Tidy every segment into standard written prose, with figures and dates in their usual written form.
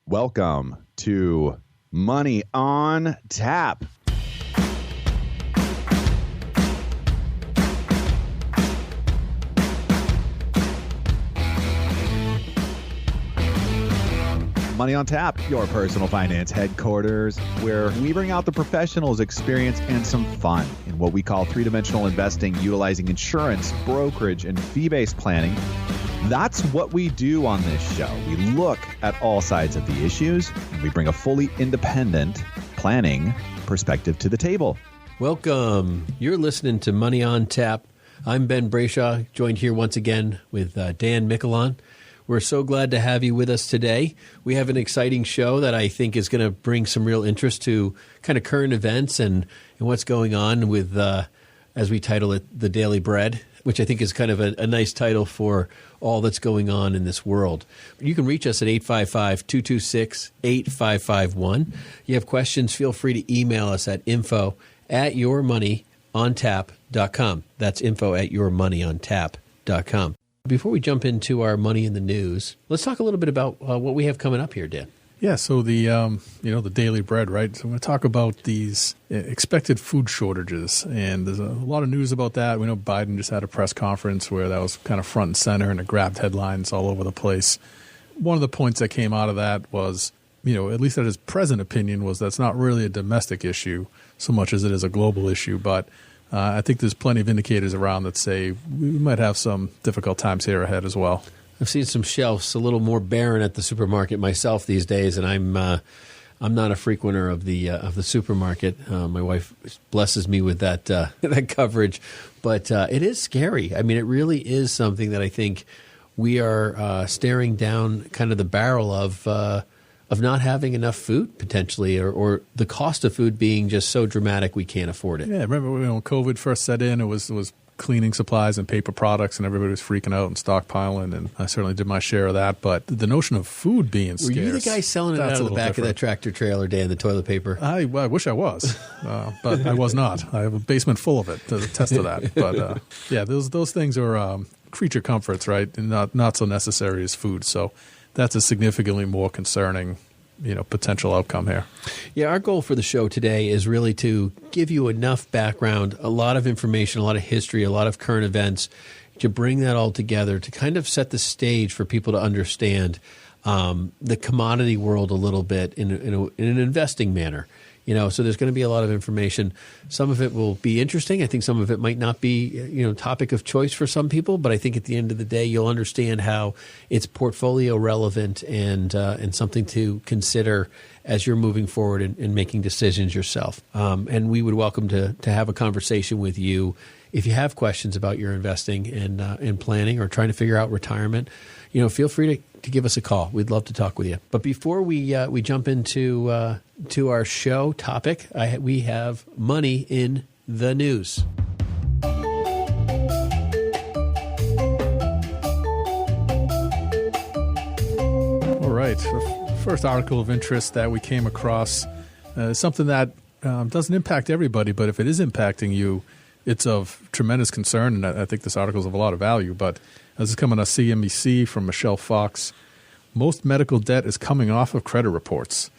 Welcome to Money on Tap. Money on Tap, your personal finance headquarters, where we bring out the professionals' experience and some fun in what we call three-dimensional investing, utilizing insurance, brokerage, and fee-based planning. That's what we do on this show. We look at all sides of the issues, and we bring a fully independent planning perspective to the table. Welcome. You're listening to Money on Tap. I'm Ben Brayshaw, joined here once again with Dan Michelon. We're so glad to have you with us today. We have an exciting show that I think is going to bring some real interest to kind of current events and what's going on with, as we title it, The Daily Bread, which I think is kind of a nice title for all that's going on in this world. You can reach us at 855-226-8551. You have questions, feel free to email us at info@yourmoneyontap.com. That's info@yourmoneyontap.com. Before we jump into our money in the news, let's talk a little bit about what we have coming up here, Dan. Yeah, so the the Daily Bread, right? So I'm going to talk about these expected food shortages, and there's a lot of news about that. We know Biden just had a press conference where that was kind of front and center, and it grabbed headlines all over the place. One of the points that came out of that was, at least at his present opinion, was that's not really a domestic issue so much as it is a global issue, but I think there's plenty of indicators around that say we might have some difficult times here ahead as well. I've seen some shelves a little more barren at the supermarket myself these days, and I'm not a frequenter of the supermarket. My wife blesses me with that that coverage, but it is scary. I mean, it really is something that I think we are staring down kind of the barrel of not having enough food potentially, or the cost of food being just so dramatic we can't afford it. Yeah, remember when COVID first set in, it was cleaning supplies and paper products, and everybody was freaking out and stockpiling, and I certainly did my share of that. But the notion of food being scarce. Were you the guy selling it out of the back of that tractor trailer, Dan, the toilet paper? I wish I was, but I was not. I have a basement full of it to attest to that. But yeah, those things are creature comforts, right, and not so necessary as food. So that's a significantly more concerning potential outcome here. Yeah, our goal for the show today is really to give you enough background, a lot of information, a lot of history, a lot of current events, to bring that all together to kind of set the stage for people to understand the commodity world a little bit in an investing manner. So there's going to be a lot of information. Some of it will be interesting. I think some of it might not be, topic of choice for some people. But I think at the end of the day, you'll understand how it's portfolio relevant and something to consider as you're moving forward and making decisions yourself. And we would welcome to have a conversation with you if you have questions about your investing and planning or trying to figure out retirement. Feel free to give us a call. We'd love to talk with you. But before we jump into to our show topic, we have money in the news. All right. The first article of interest that we came across is something that doesn't impact everybody, but if it is impacting you, it's of tremendous concern, and I think this article is of a lot of value. But this is coming on CNBC from Michelle Fox. Most medical debt is coming off of credit reports.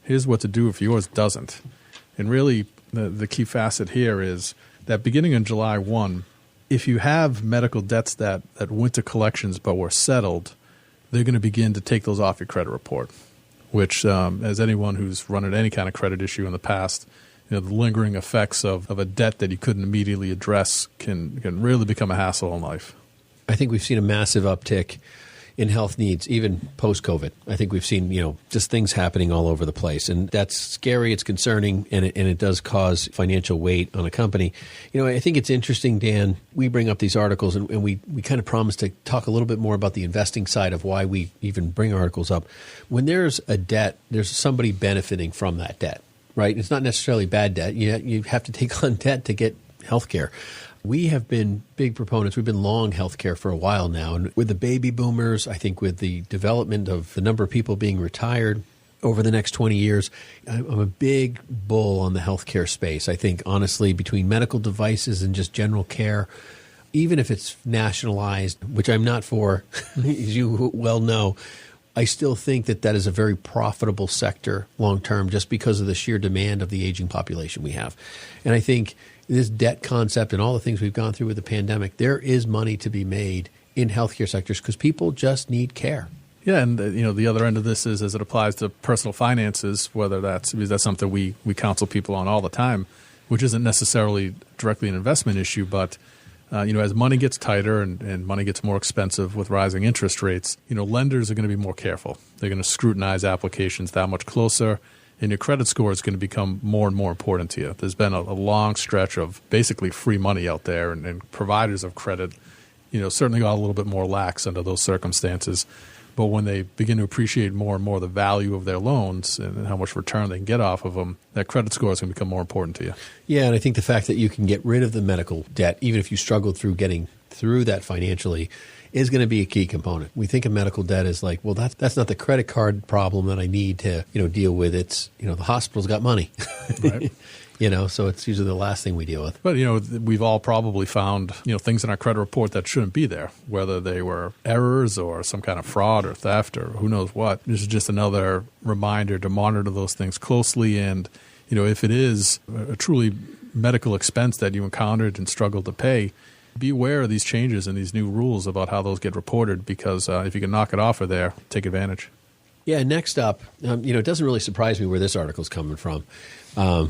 Here's what to do if yours doesn't. And really, the key facet here is that beginning on July 1, if you have medical debts that went to collections but were settled, they're going to begin to take those off your credit report, which, as anyone who's run into any kind of credit issue in the past, the lingering effects of a debt that you couldn't immediately address can really become a hassle in life. I think we've seen a massive uptick in health needs, even post-COVID. I think we've seen, just things happening all over the place. And that's scary, it's concerning, and it does cause financial weight on a company. I think it's interesting, Dan, we bring up these articles and we kind of promise to talk a little bit more about the investing side of why we even bring articles up. When there's a debt, there's somebody benefiting from that debt, right? It's not necessarily bad debt. You have to take on debt to get health care. We have been big proponents. We've been long healthcare for a while now. And with the baby boomers, I think with the development of the number of people being retired over the next 20 years, I'm a big bull on the healthcare space. I think, honestly, between medical devices and just general care, even if it's nationalized, which I'm not for, as you well know, I still think that is a very profitable sector long term, just because of the sheer demand of the aging population we have. And I think this debt concept and all the things we've gone through with the pandemic, there is money to be made in healthcare sectors because people just need care. Yeah, and the other end of this is as it applies to personal finances, whether that's something we counsel people on all the time, which isn't necessarily directly an investment issue, but as money gets tighter and money gets more expensive with rising interest rates, lenders are going to be more careful. They're going to scrutinize applications that much closer, and your credit score is going to become more and more important to you. There's been a long stretch of basically free money out there, and providers of credit, certainly got a little bit more lax under those circumstances. But when they begin to appreciate more and more the value of their loans and how much return they can get off of them, that credit score is going to become more important to you. Yeah, and I think the fact that you can get rid of the medical debt, even if you struggled through getting through that financially, is going to be a key component. We think of medical debt as like, well, that's not the credit card problem that I need to deal with. It's the hospital's got money, right? So it's usually the last thing we deal with. But, we've all probably found, things in our credit report that shouldn't be there, whether they were errors or some kind of fraud or theft or who knows what. This is just another reminder to monitor those things closely. And, if it is a truly medical expense that you encountered and struggled to pay, be aware of these changes and these new rules about how those get reported, because if you can knock it off of there, take advantage. Yeah, next up, it doesn't really surprise me where this article's coming from. Only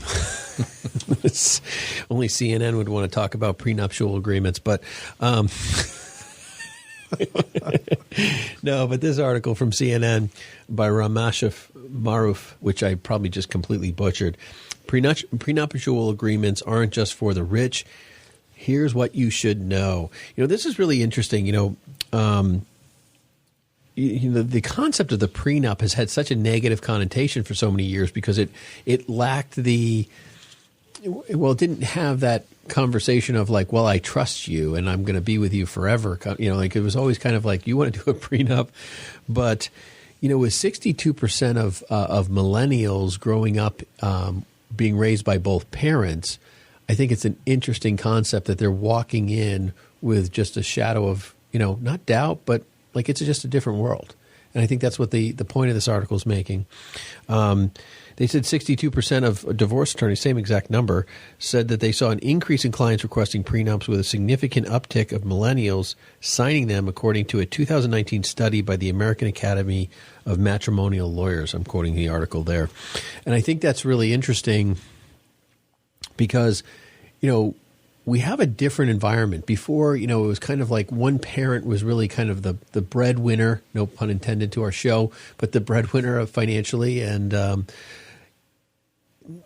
CNN would want to talk about prenuptial agreements, but no. But this article from CNN by Ramashif Maruf, which I probably just completely butchered. Prenuptial agreements aren't just for the rich. Here's what you should know. This is really interesting. The concept of the prenup has had such a negative connotation for so many years because it lacked it didn't have that conversation of like, well, I trust you and I'm going to be with you forever. It was always kind of like, you want to do a prenup. But, with 62% of millennials growing up being raised by both parents, I think it's an interesting concept that they're walking in with just a shadow of, not doubt, but like it's just a different world. And I think that's what the point of this article is making. They said 62% of divorce attorneys, same exact number, said that they saw an increase in clients requesting prenups with a significant uptick of millennials signing them, according to a 2019 study by the American Academy of Matrimonial Lawyers. I'm quoting the article there. And I think that's really interesting because, we have a different environment. Before, it was kind of like one parent was really kind of the breadwinner, no pun intended to our show, but the breadwinner financially. And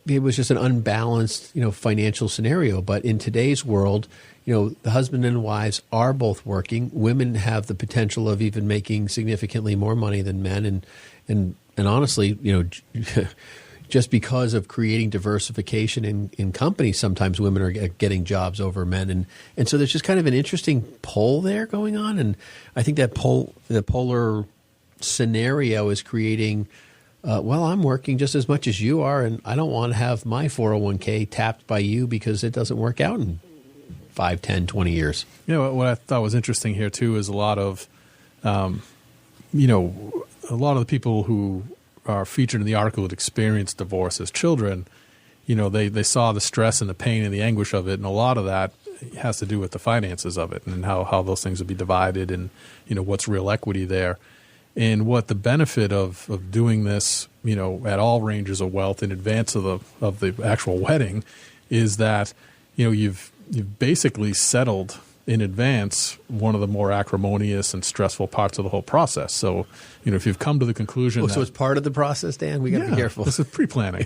it was just an unbalanced, financial scenario. But in today's world, the husband and wives are both working. Women have the potential of even making significantly more money than men. And honestly, just because of creating diversification in companies, sometimes women are getting jobs over men. And so there's just kind of an interesting pull there going on. And I think that the polar scenario is creating, I'm working just as much as you are, and I don't want to have my 401k tapped by you because it doesn't work out in 5, 10, 20 years. What I thought was interesting here, too, is a lot of the people who are featured in the article that experienced divorce as children, they saw the stress and the pain and the anguish of it, and a lot of that has to do with the finances of it and how those things would be divided and, what's real equity there. And what the benefit of doing this, at all ranges of wealth in advance of the actual wedding is that, you've basically settled in advance one of the more acrimonious and stressful parts of the whole process. So, if you've come to the conclusion so it's part of the process, Dan? We got to be careful. This is pre-planning.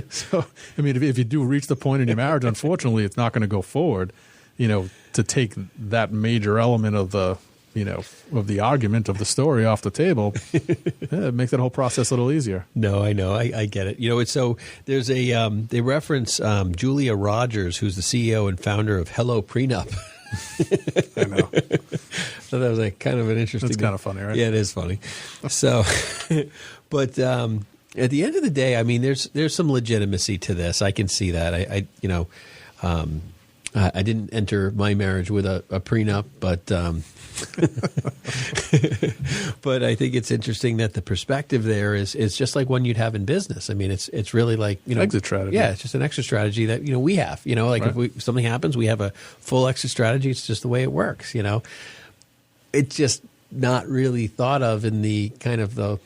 So, if you do reach the point in your marriage, unfortunately, it's not going to go forward, to take that major element of the argument of the story off the table, it makes that whole process a little easier. No, I know. I get it. It's so there's they reference Julia Rogers, who's the CEO and founder of Hello Prenup. I know. So that was kind of an interesting. It's kind of funny, right? Yeah, it is funny. So, but at the end of the day, there's some legitimacy to this. I can see that. I didn't enter my marriage with a prenup, but but I think it's interesting that the perspective there is just like one you'd have in business. I mean, it's really like, exit strategy. Yeah, it's just an exit strategy that we have. Like right. if something happens, we have a full exit strategy. It's just the way it works. It's just not really thought of in the kind of the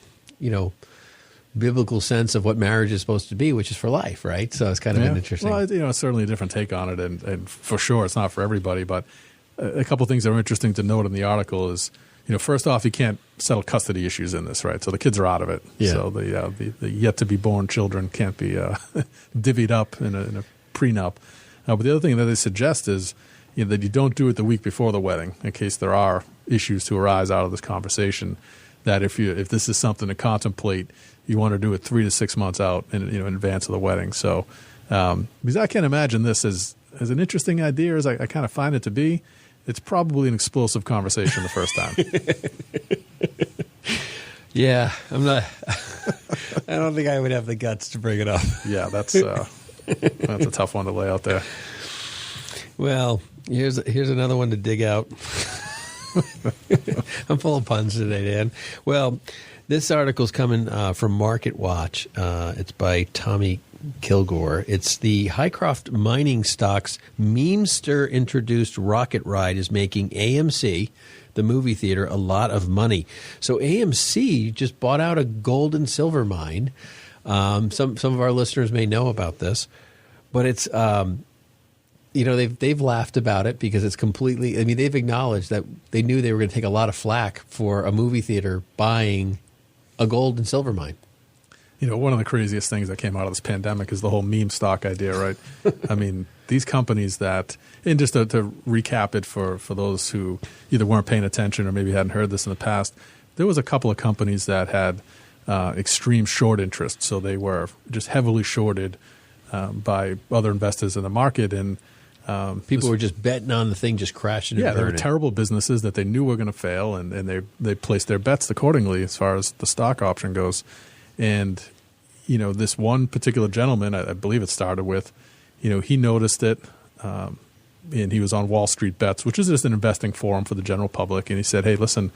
biblical sense of what marriage is supposed to be, which is for life, right? So it's kind of an interesting. Well, it's certainly a different take on it, and for sure it's not for everybody. But a couple of things that are interesting to note in the article is, first off, you can't settle custody issues in this, right? So the kids are out of it. Yeah. So the yet to be born children can't be divvied up in a prenup. But the other thing that they suggest is that you don't do it the week before the wedding, in case there are issues to arise out of this conversation. That if this is something to contemplate, you want to do it 3 to 6 months out in advance of the wedding. So because I can't imagine this as an interesting idea as I kind of find it to be, it's probably an explosive conversation the first time. Yeah, I'm not. I don't think I would have the guts to bring it up. Yeah, that's a tough one to lay out there. Well, here's another one to dig out. I'm full of puns today, Dan. Well, this article's coming from Market Watch. It's by Tommy Kilgore. It's the Hycroft Mining Stocks Memester-introduced rocket ride is making AMC, the movie theater, a lot of money. So AMC just bought out a gold and silver mine. Some of our listeners may know about this, but it's they've laughed about it because it's completely. I mean, they've acknowledged that they knew they were going to take a lot of flack for a movie theater buying a gold and silver mine. One of the craziest things that came out of this pandemic is the whole meme stock idea, right? I mean, these companies that, and just to recap it for those who either weren't paying attention or maybe hadn't heard this in the past, there was a couple of companies that had extreme short interest. So they were just heavily shorted by other investors in the market. And people were just betting on the thing just crashing and burning. Yeah, they were terrible businesses that they knew were going to fail, and they placed their bets accordingly as far as the stock option goes. And, this one particular gentleman, I believe it started with, he noticed it, and he was on Wall Street Bets, which is just an investing forum for the general public. And he said, hey, listen,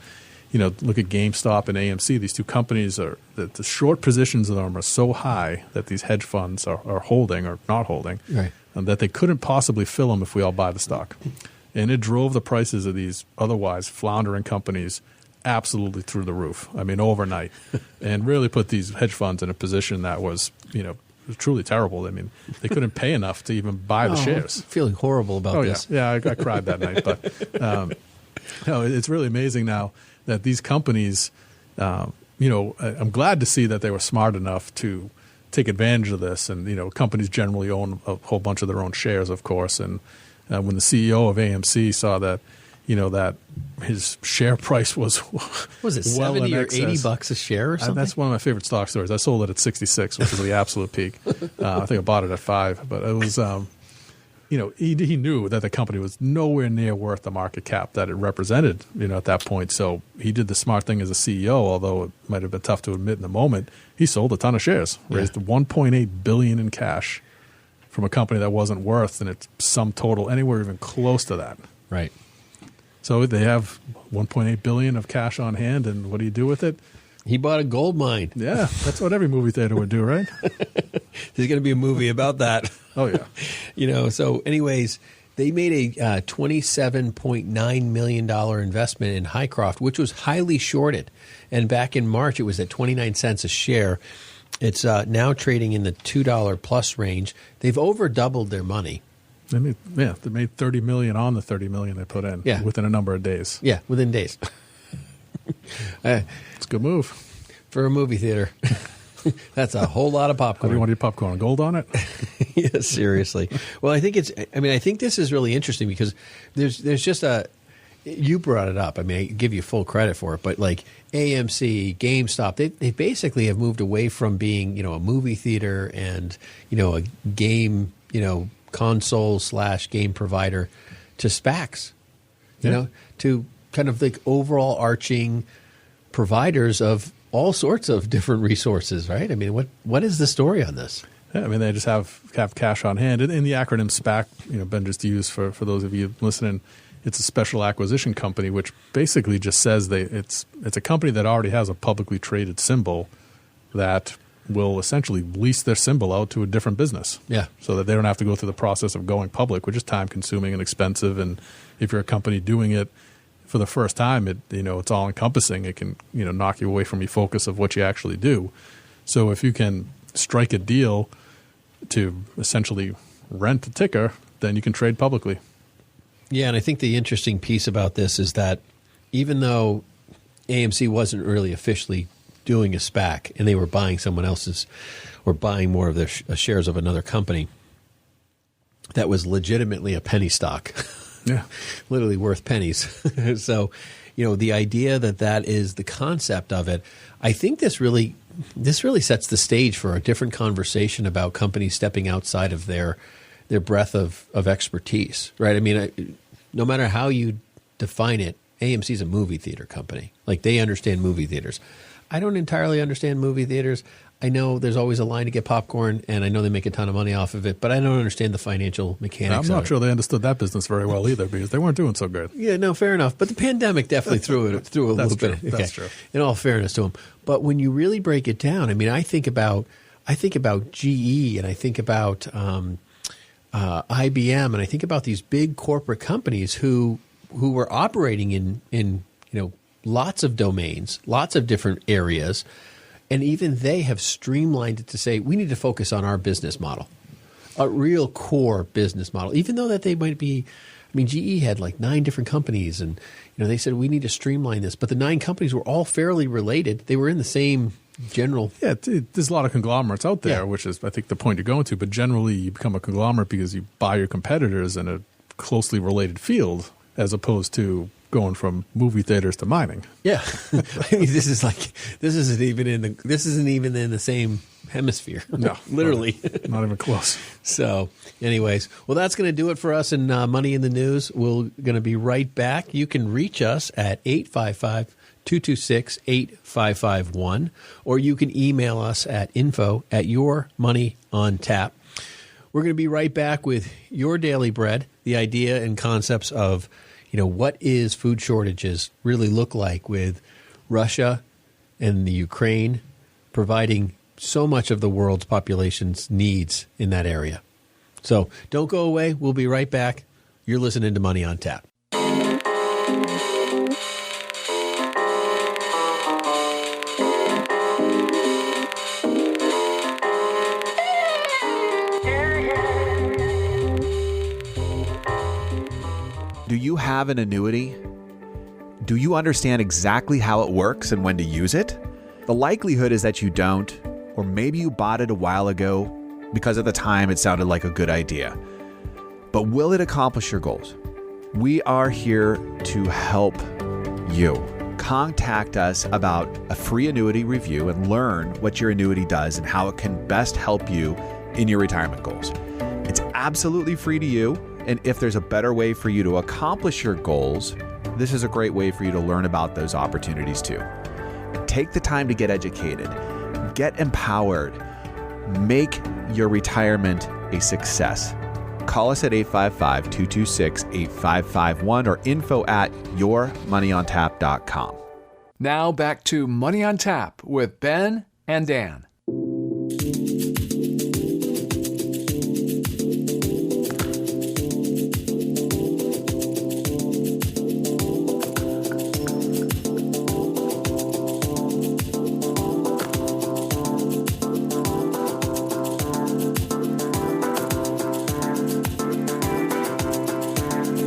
look at GameStop and AMC. These two companies the short positions of them are so high that these hedge funds are holding or not holding, right, and that they couldn't possibly fill them if we all buy the stock. And it drove the prices of these otherwise floundering companies absolutely through the roof. I mean, overnight, and really put these hedge funds in a position that was, truly terrible. I mean, they couldn't pay enough to even buy the shares. I'm feeling horrible about this. Yeah, I cried that night. But it's really amazing now that these companies, I'm glad to see that they were smart enough to take advantage of this. And, companies generally own a whole bunch of their own shares, of course. And when the CEO of AMC saw that, that his share price was it well $70 or $80 a share or something? That's one of my favorite stock stories. I sold it at 66, which is the absolute peak. I think I bought it at 5, but it was, he knew that the company was nowhere near worth the market cap that it represented, at that point. So he did the smart thing as a CEO, although it might have been tough to admit in the moment. He sold a ton of shares, raised $1.8 billion in cash from a company that wasn't worth in its sum total anywhere even close to that. Right. So they have $1.8 billion of cash on hand, and what do you do with it? He bought a gold mine. Yeah, that's what every movie theater would do, right? There's going to be a movie about that. Oh, yeah. So anyways, they made a $27.9 million investment in Hycroft, which was highly shorted. And back in March, it was at 29 cents a share. It's now trading in the $2 plus range. They've over doubled their money. They made $30 million on the $30 million they put in within a number of days. Yeah, within days. It's a good move. For a movie theater. That's a whole lot of popcorn. How do you want your popcorn? Gold on it? Yeah, seriously. Well, I think this is really interesting because there's just you brought it up. I mean, I give you full credit for it, but like AMC, GameStop, they basically have moved away from being, a movie theater and, a game, console/game provider to SPACs, to kind of like overall arching providers of all sorts of different resources, right? I mean, what is the story on this? Yeah, I mean, they just have cash on hand. In the acronym SPAC, Ben just used for those of you listening, it's a special acquisition company, which basically just says it's a company that already has a publicly traded symbol that will essentially lease their symbol out to a different business. Yeah. So that they don't have to go through the process of going public, which is time consuming and expensive. And if you're a company doing it for the first time, it's all encompassing. It can, knock you away from your focus of what you actually do. So if you can strike a deal to essentially rent a ticker, then you can trade publicly. Yeah, and I think the interesting piece about this is that even though AMC wasn't really officially doing a SPAC and they were buying someone else's or buying more of their shares of another company that was legitimately a penny stock, yeah, literally worth pennies. So, the idea that is the concept of it, I think this really sets the stage for a different conversation about companies stepping outside of their breadth of expertise, right? I mean, no matter how you define it, AMC is a movie theater company. Like, they understand movie theaters. I don't entirely understand movie theaters. I know there's always a line to get popcorn, and I know they make a ton of money off of it, but I don't understand the financial mechanics. I'm not sure they understood that business very well either, because they weren't doing so good. Yeah, no, fair enough. But the pandemic definitely threw a little bit. Okay. That's true. In all fairness to them, but when you really break it down, I mean, I think about GE, and I think about IBM, and I think about these big corporate companies who were operating in lots of domains, lots of different areas, and even they have streamlined it to say we need to focus on our business model, a real core business model. Even though that they might be, I mean, GE had like 9 different companies, and they said we need to streamline this, but the 9 companies were all fairly related. They were in the same general. Yeah, there's a lot of conglomerates out there, which is, I think, the point you're going to. But generally, you become a conglomerate because you buy your competitors in a closely related field, as opposed to going from movie theaters to mining. Yeah, I mean, this isn't even in the same hemisphere. No, literally, not even close. So, anyways, well, that's going to do it for us in Money in the News. We're going to be right back. You can reach us at 855-226-8551, or you can email us at info@yourmoneyontap. We're going to be right back with your daily bread, the idea and concepts of what is food shortages really look like with Russia and the Ukraine providing so much of the world's population's needs in that area. So don't go away. We'll be right back. You're listening to Money on Tap. Do you have an annuity? Do you understand exactly how it works and when to use it? The likelihood is that you don't, or maybe you bought it a while ago because at the time it sounded like a good idea. But will it accomplish your goals? We are here to help you. Contact us about a free annuity review and learn what your annuity does and how it can best help you in your retirement goals. It's absolutely free to you. And if there's a better way for you to accomplish your goals, this is a great way for you to learn about those opportunities too. Take the time to get educated, get empowered, make your retirement a success. Call us at 855-226-8551 or info@yourmoneyontap.com. Now back to Money on Tap with Ben and Dan.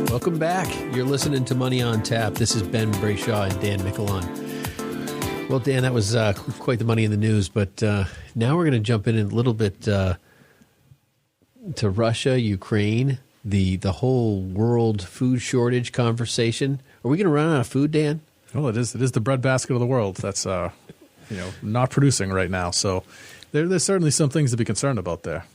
Welcome back. You're listening to Money on Tap. This is Ben Brayshaw and Dan Michelon. Well, Dan, that was quite the Money in the News, but now we're going to jump in a little bit to Russia, Ukraine, the whole world food shortage conversation. Are we going to run out of food, Dan? Well, it is the breadbasket of the world. That's not producing right now. So there's certainly some things to be concerned about there.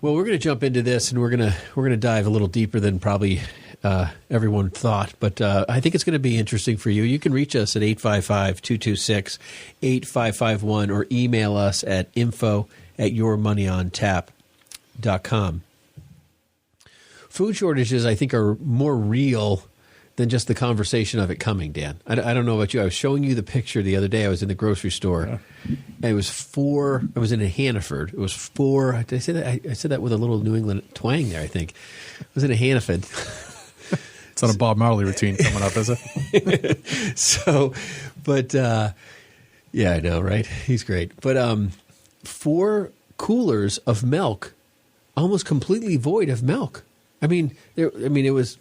Well, we're going to jump into this, and we're going to dive a little deeper than probably everyone thought. But I think it's going to be interesting for you. You can reach us at 855-226-8551 or email us at info at yourmoneyontap.com. Food shortages, I think, are more real than just the conversation of it coming, Dan. I don't know about you. I was showing you the picture the other day. I was in the grocery store. And it was I was in Hannaford. It was did I say that? I said that with a little New England twang there, I think. I was in Hannaford. It's on a Bob Marley routine coming up, is it? Yeah, I know, right? He's great. But 4 coolers of milk, almost completely void of milk. I mean, it was.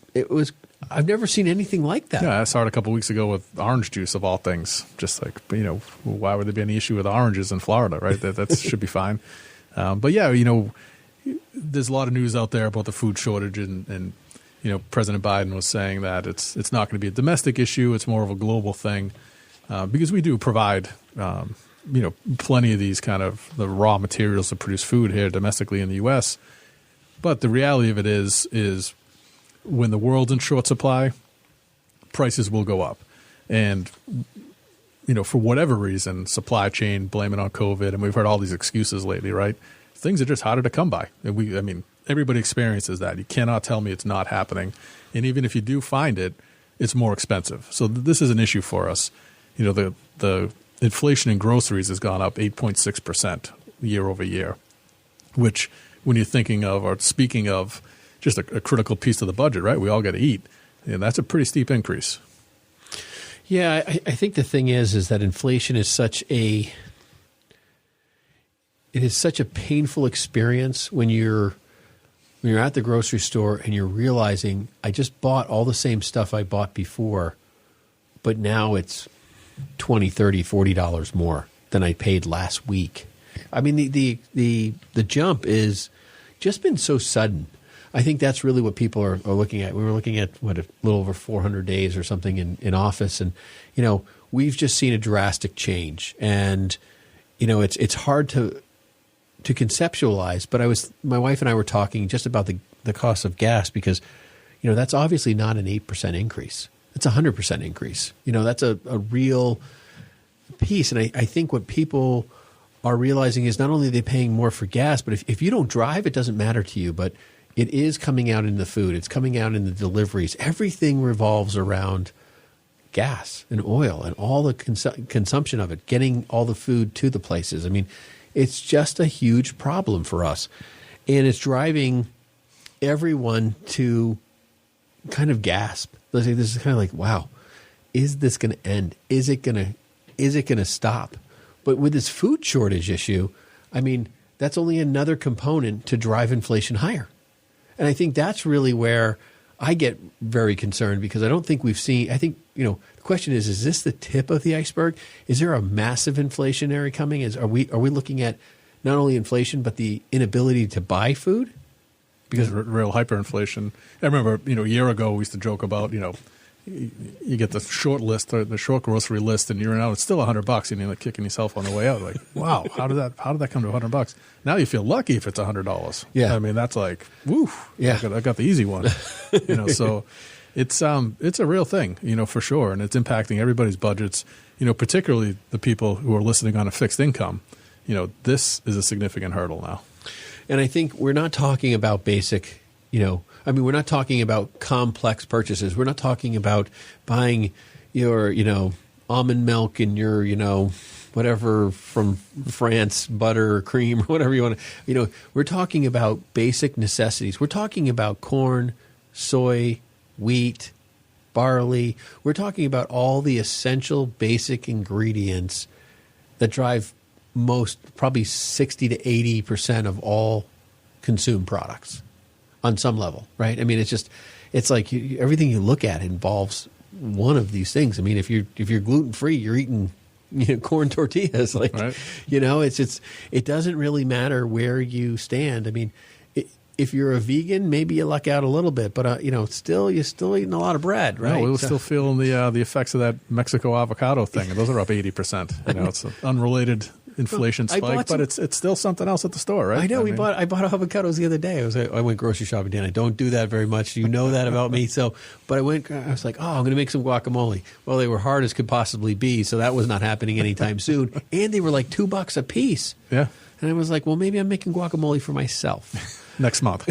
I've never seen anything like that. Yeah, I saw it a couple of weeks ago with orange juice of all things. Just like, why would there be any issue with oranges in Florida, right? That should be fine. But yeah, there's a lot of news out there about the food shortage, and President Biden was saying that it's not going to be a domestic issue; it's more of a global thing, because we do provide plenty of these kind of the raw materials to produce food here domestically in the U.S. But the reality of it is when the world's in short supply, prices will go up. And, for whatever reason, supply chain, blame it on COVID, and we've heard all these excuses lately, right? Things are just harder to come by. And everybody experiences that. You cannot tell me it's not happening. And even if you do find it, it's more expensive. So this is an issue for us. The inflation in groceries has gone up 8.6% year over year, which when you're thinking of or speaking of just a critical piece of the budget, right? We all got to eat. And that's a pretty steep increase. Yeah, I think the thing is that inflation is such a painful experience when you're at the grocery store and you're realizing I just bought all the same stuff I bought before, but now it's $20, $30, $40 more than I paid last week. I mean, the jump is just been so sudden. I think that's really what people are looking at. We were looking at, a little over 400 days or something in office. And, we've just seen a drastic change. And, it's hard to conceptualize. But my wife and I were talking just about the cost of gas because, that's obviously not an 8% increase. It's a 100% increase. That's a real piece. And I think what people are realizing is not only are they paying more for gas, but if you don't drive, it doesn't matter to you. But it is coming out in the food. It's coming out in the deliveries. Everything revolves around gas and oil and all the consumption of it, getting all the food to the places. I mean, it's just a huge problem for us. And it's driving everyone to kind of gasp. This is kind of like, wow, is this going to end? Is it going to stop? But with this food shortage issue, that's only another component to drive inflation higher. And I think that's really where I get very concerned because I don't think we've seen – I think, the question is this the tip of the iceberg? Is there a massive inflationary coming? Are we looking at not only inflation but the inability to buy food? Because real hyperinflation. I remember, a year ago we used to joke about, you get the short list, or the short grocery list, and you're out. It's still $100, and you're like kicking yourself on the way out. Like, wow, how did that come to $100? Now you feel lucky if it's $100. Yeah, that's like, woo. Yeah, I got the easy one. So it's a real thing, for sure, and it's impacting everybody's budgets. Particularly the people who are listening on a fixed income. This is a significant hurdle now. And I think we're not talking about basic, we're not talking about complex purchases. We're not talking about buying your, almond milk and your, whatever from France, butter or cream or whatever you want to, we're talking about basic necessities. We're talking about corn, soy, wheat, barley. We're talking about all the essential basic ingredients that drive probably 60 to 80% of all consumed products on some level, right? It's like everything you look at involves one of these things. If you're gluten free, you're eating corn tortillas. Right. It doesn't really matter where you stand. If you're a vegan, maybe you luck out a little bit, but you're still eating a lot of bread, right? No, we're still feeling the effects of that Mexico avocado thing, and those are up 80%. It's an unrelated inflation spike, but it's still something else at the store, right? I know. I bought avocados the other day. I went grocery shopping, Dan. I don't do that very much. You know that about me. But I was like, I'm going to make some guacamole. Well, they were hard as could possibly be, so that was not happening anytime soon. And they were like $2 a piece. Yeah. And I was like, well, maybe I'm making guacamole for myself. Next month.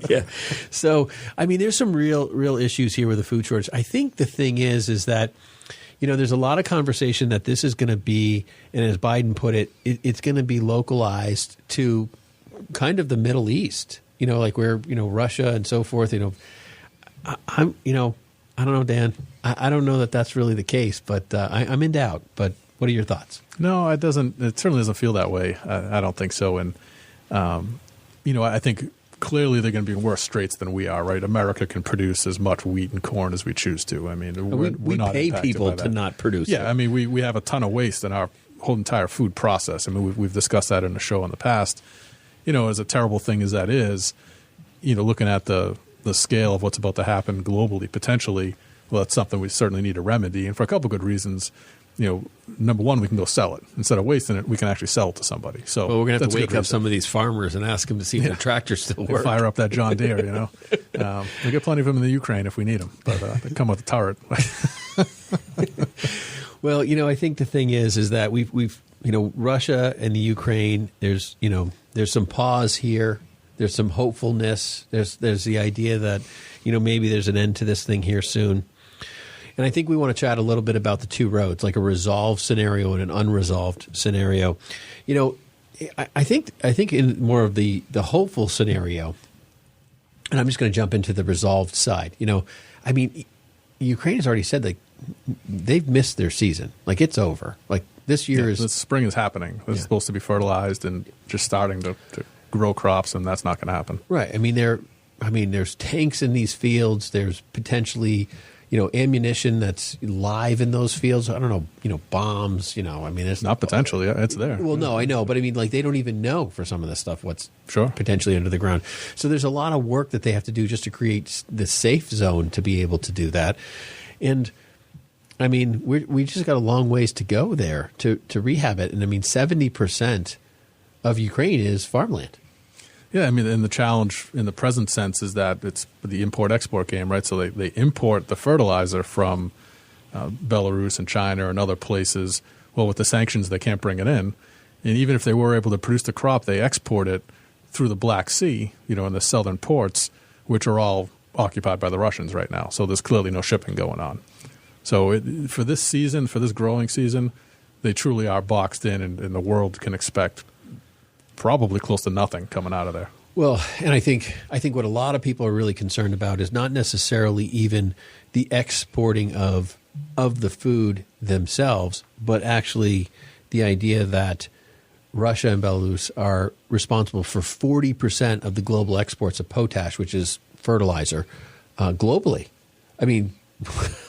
Yeah. So, I mean, there's some real issues here with the food shortage. I think the thing is that, there's a lot of conversation that this is going to be, and as Biden put it, it's going to be localized to kind of the Middle East, like where, Russia and so forth, I don't know, Dan. I don't know that that's really the case, but I'm in doubt. But what are your thoughts? No, it certainly doesn't feel that way. I don't think so. And, I think clearly they're going to be in worse straits than we are, right? America can produce as much wheat and corn as we choose to. I mean, we're not pay people to not produce it. Yeah, I mean, we have a ton of waste in our whole entire food process. I mean, we've discussed that in the show in the past. As a terrible thing as that is, looking at the scale of what's about to happen globally, potentially, well, that's something we certainly need to remedy. And for a couple of good reasons. Number one, we can go sell it. Instead of wasting it, we can actually sell it to somebody. So we're going to have to wake up some of these farmers and ask them to see if their tractors still work. Fire up that John Deere, We get plenty of them in the Ukraine if we need them, but they come with a turret. Well, I think the thing is that we've Russia and the Ukraine, there's some pause here. There's some hopefulness. There's the idea that, maybe there's an end to this thing here soon. And I think we want to chat a little bit about the two roads, like a resolved scenario and an unresolved scenario. I think in more of the hopeful scenario, and I'm just going to jump into the resolved side. I mean, Ukraine has already said they've missed their season. Like, it's over. Like, this year is... The spring is happening. It's supposed to be fertilized and just starting to grow crops, and that's not going to happen. Right. I mean, there's tanks in these fields. There's potentially... ammunition that's live in those fields. I don't know, bombs, I mean, it's not potentially, it's there. Well, no, I know. But I mean, like, they don't even know for some of this stuff what's sure potentially under the ground. So there's a lot of work that they have to do just to create the safe zone to be able to do that. And I mean, we just got a long ways to go there to rehab it. And I mean, 70% of Ukraine is farmland. Yeah, I mean, and the challenge in the present sense is that it's the import-export game, right? So they import the fertilizer from Belarus and China and other places. Well, with the sanctions, they can't bring it in. And even if they were able to produce the crop, they export it through the Black Sea, in the southern ports, which are all occupied by the Russians right now. So there's clearly no shipping going on. So for this season, for this growing season, they truly are boxed in, and the world can expect probably close to nothing coming out of there. Well, and I think what a lot of people are really concerned about is not necessarily even the exporting of the food themselves, but actually the idea that Russia and Belarus are responsible for 40% of the global exports of potash, which is fertilizer, globally. I mean,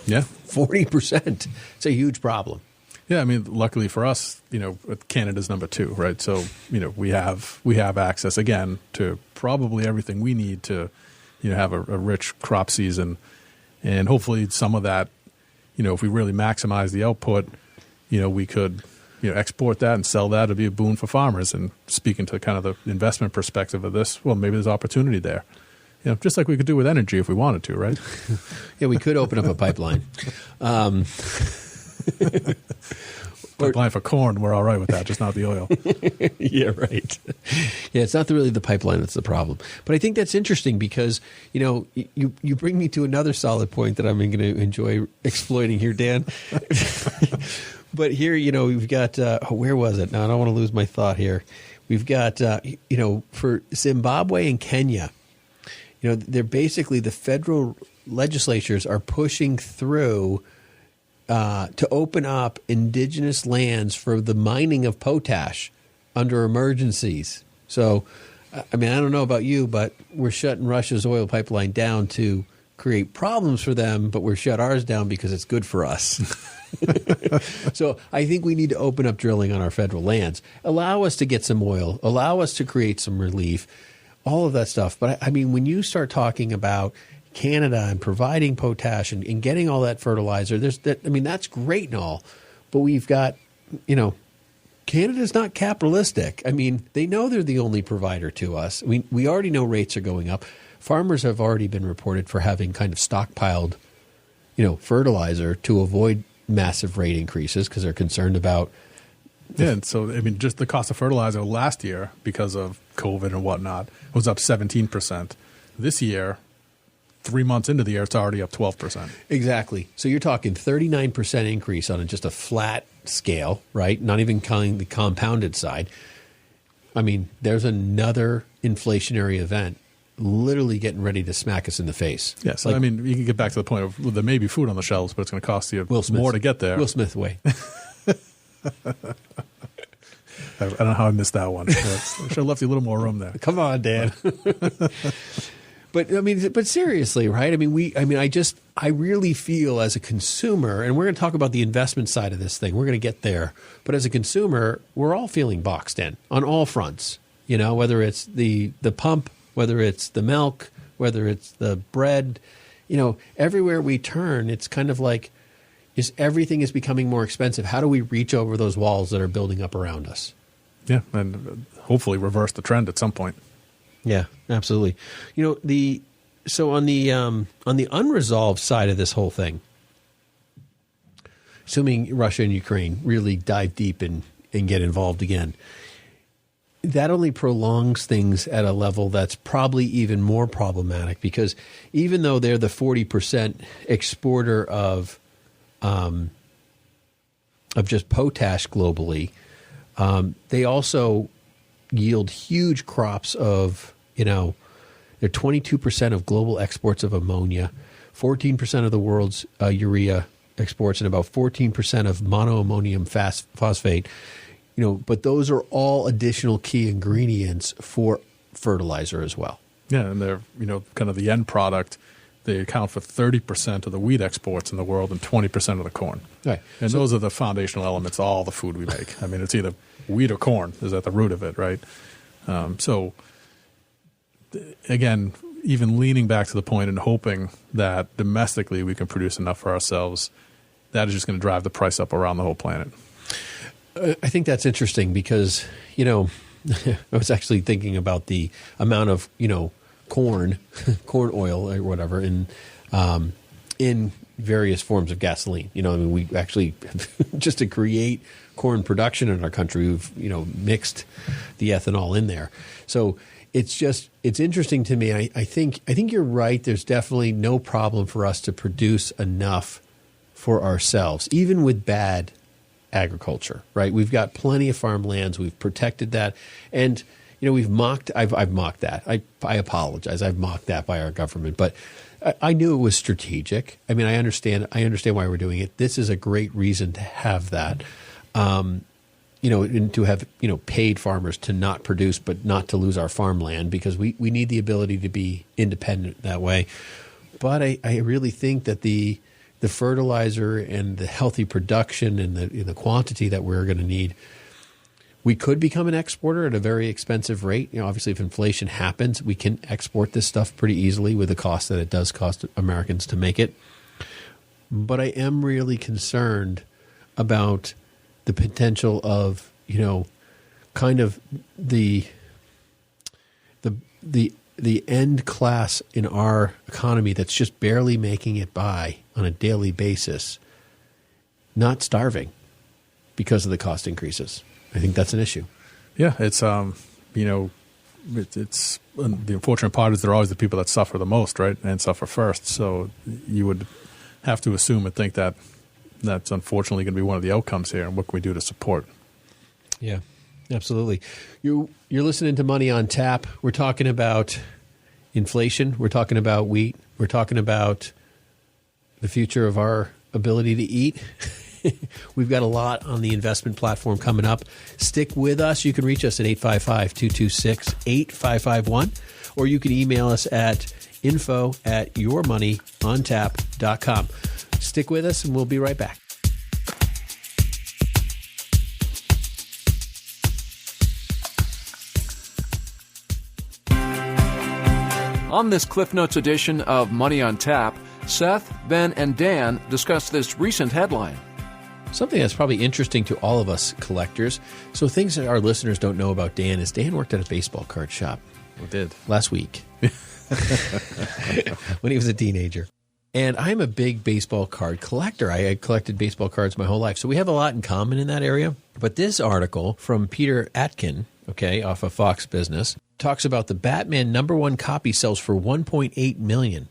yeah, 40%. It's a huge problem. Yeah, I mean, luckily for us, Canada's number 2, right? So, we have access again to probably everything we need to, have a rich crop season, and hopefully some of that, if we really maximize the output, we could, export that and sell that. It'd be a boon for farmers. And speaking to kind of the investment perspective of this, well, maybe there's opportunity there. Just like we could do with energy if we wanted to, right? Yeah, we could open up a pipeline. Pipeline for corn, we're all right with that, just not the oil. Yeah, right. Yeah, it's not really the pipeline that's the problem. But I think that's interesting because, you bring me to another solid point that I'm going to enjoy exploiting here, Dan. But here, we've got, where was it? Now, I don't want to lose my thought here. We've got, for Zimbabwe and Kenya, they're basically, the federal legislatures are pushing through to open up indigenous lands for the mining of potash under emergencies. So, I mean, I don't know about you, but we're shutting Russia's oil pipeline down to create problems for them, but we're shut ours down because it's good for us. So I think we need to open up drilling on our federal lands, allow us to get some oil, allow us to create some relief, all of that stuff. But I mean, when you start talking about Canada and providing potash and getting all that fertilizer, that's great and all, but we've got, Canada's not capitalistic. I mean, they know they're the only provider to us. I mean, we already know rates are going up. Farmers have already been reported for having kind of stockpiled, fertilizer to avoid massive rate increases because they're concerned about. And so, I mean, just the cost of fertilizer last year, because of COVID and whatnot, was up 17%. This year, 3 months into the year, it's already up 12%. Exactly. So you're talking 39% increase on just a flat scale, right? Not even counting the compounded side. I mean, there's another inflationary event literally getting ready to smack us in the face. Yeah, so I mean, you can get back to the point of, well, there may be food on the shelves, but it's going to cost you more to get there. Will Smith way. I don't know how I missed that one. I should have left you a little more room there. Come on, Dan. But seriously, right? I mean, I really feel as a consumer, and we're going to talk about the investment side of this thing. We're going to get there. But as a consumer, we're all feeling boxed in on all fronts. Whether it's the pump, whether it's the milk, whether it's the bread, everywhere we turn, it's kind of like, everything is becoming more expensive. How do we reach over those walls that are building up around us? Yeah, and hopefully reverse the trend at some point. Yeah, absolutely. So on the unresolved side of this whole thing, assuming Russia and Ukraine really dive deep and get involved again, that only prolongs things at a level that's probably even more problematic, because even though they're the 40% exporter of just potash globally, they also yield huge crops of, they're 22% of global exports of ammonia, 14% of the world's urea exports, and about 14% of monoammonium phosphate. But those are all additional key ingredients for fertilizer as well. Yeah, and they're, kind of the end product. They account for 30% of the wheat exports in the world and 20% of the corn. Right. And those are the foundational elements of all the food we make. I mean, it's either wheat or corn is at the root of it, right? So, again, even leaning back to the point and hoping that domestically we can produce enough for ourselves, that is just going to drive the price up around the whole planet. I think that's interesting because, I was actually thinking about the amount of, corn oil or whatever in various forms of gasoline. We actually, just to create corn production in our country, we've, mixed the ethanol in there. So it's interesting to me. I think you're right. There's definitely no problem for us to produce enough for ourselves, even with bad agriculture, right? We've got plenty of farmlands. We've protected that. And, I've mocked that. I apologize. I've mocked that by our government, but I knew it was strategic. I mean, I understand why we're doing it. This is a great reason to have that, and to have, paid farmers to not produce, but not to lose our farmland, because we need the ability to be independent that way. But I really think that the fertilizer and the healthy production and the quantity that we're going to need, we could become an exporter at a very expensive rate. Obviously, if inflation happens, we can export this stuff pretty easily with the cost that it does cost Americans to make it. But I am really concerned about the potential of, kind of the end class in our economy that's just barely making it by on a daily basis, not starving because of the cost increases. I think that's an issue. Yeah, it's it's the unfortunate part is they're always the people that suffer the most, right, and suffer first. So you would have to assume and think that that's unfortunately going to be one of the outcomes here. And what can we do to support? Yeah, absolutely. You're listening to Money on Tap. We're talking about inflation. We're talking about wheat. We're talking about the future of our ability to eat. We've got a lot on the investment platform coming up. Stick with us. You can reach us at 855-226-8551, or you can email us at info@yourmoneyontap.com. Stick with us, and we'll be right back. On this Cliff Notes edition of Money on Tap, Seth, Ben, and Dan discuss this recent headline. something that's probably interesting to all of us collectors. So things that our listeners don't know about Dan is Dan worked at a baseball card shop. We did. Last week. When he was a teenager. And I'm a big baseball card collector. I collected baseball cards my whole life. So we have a lot in common in that area. But this article from Peter Atkin, off of Fox Business, talks about the Batman #1 copy sells for $1.8 million,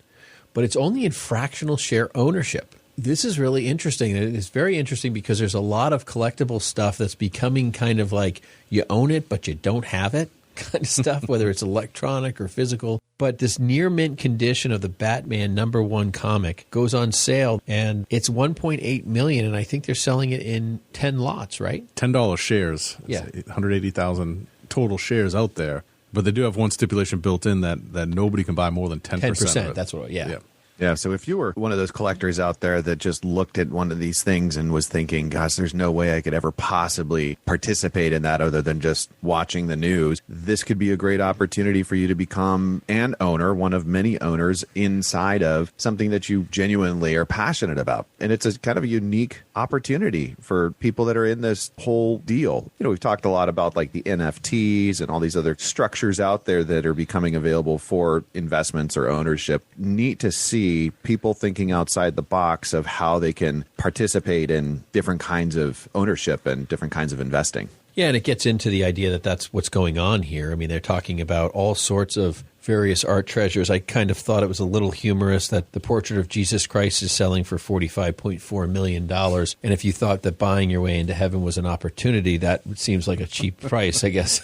but it's only in fractional share ownership. This is really interesting. It's very interesting because there's a lot of collectible stuff that's becoming kind of like you own it, but you don't have it kind of stuff, whether it's electronic or physical. But this near mint condition of the Batman #1 comic goes on sale, and it's $1.8 million, and I think they're selling it in 10 lots, right? $10 shares. Yeah. 180,000 total shares out there. But they do have one stipulation built in that nobody can buy more than 10% of 10%, it. that's what, yeah. Yeah, so if you were one of those collectors out there that just looked at one of these things and was thinking, gosh, there's no way I could ever possibly participate in that other than just watching the news, this could be a great opportunity for you to become an owner, one of many owners inside of something that you genuinely are passionate about. And it's a kind of a unique opportunity for people that are in this whole deal. You know, we've talked a lot about like the NFTs and all these other structures out there that are becoming available for investments or ownership. Neat to see people thinking outside the box of how they can participate in different kinds of ownership and different kinds of investing. Yeah, and it gets into the idea that that's what's going on here. I mean, they're talking about all sorts of various art treasures. I kind of thought it was a little humorous that the portrait of Jesus Christ is selling for $45.4 million. And if you thought that buying your way into heaven was an opportunity, that seems like a cheap price, I guess.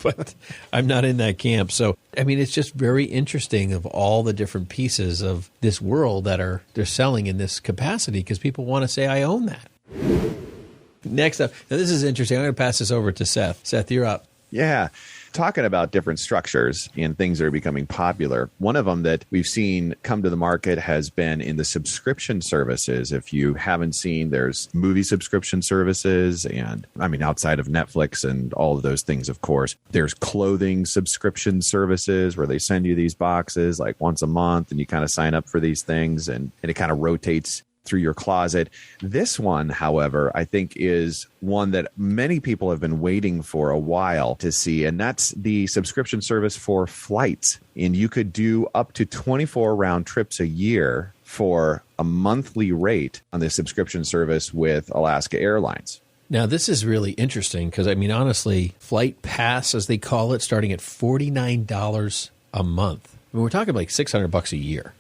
But I'm not in that camp. So, I mean, it's just very interesting of all the different pieces of this world that they're selling in this capacity because people want to say, I own that. Next up, now this is interesting. I'm going to pass this over to Seth. Seth, you're up. Yeah. Talking about different structures and things that are becoming popular. One of them that we've seen come to the market has been in the subscription services. If you haven't seen, there's movie subscription services and outside of Netflix and all of those things, of course, there's clothing subscription services where they send you these boxes like once a month and you kind of sign up for these things and it kind of rotates through your closet. This one, however, I think is one that many people have been waiting for a while to see, and that's the subscription service for flights. And you could do up to 24 round trips a year for a monthly rate on the subscription service with Alaska Airlines. Now, this is really interesting because, honestly, Flight Pass, as they call it, starting at $49 a month. We're talking like $600 a year.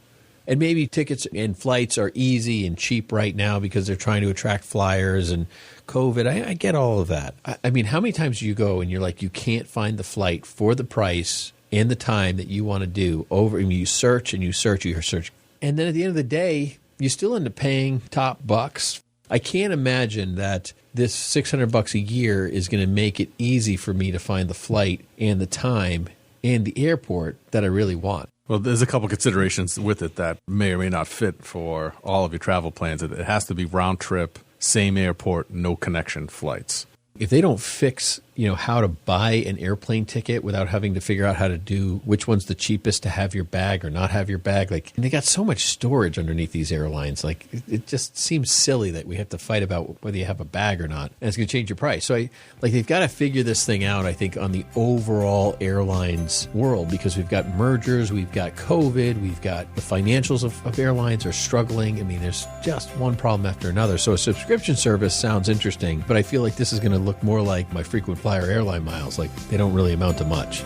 And maybe tickets and flights are easy and cheap right now because they're trying to attract flyers and COVID. I get all of that. How many times do you go and you're like, you can't find the flight for the price and the time that you want to do over? You search and you search, you search. And then at the end of the day, you still end up paying top bucks. I can't imagine that this $600 a year is going to make it easy for me to find the flight and the time and the airport that I really want. Well, there's a couple considerations with it that may or may not fit for all of your travel plans. It has to be round trip, same airport, no connection flights. If they don't fix, how to buy an airplane ticket without having to figure out how to do which one's the cheapest to have your bag or not have your bag, and they got so much storage underneath these airlines. It just seems silly that we have to fight about whether you have a bag or not, and it's going to change your price. So they've got to figure this thing out, I think, on the overall airlines world, because we've got mergers, we've got COVID, we've got the financials of airlines are struggling. There's just one problem after another. So a subscription service sounds interesting, but I feel like this is going to look more like my frequent flyer airline miles. They don't really amount to much.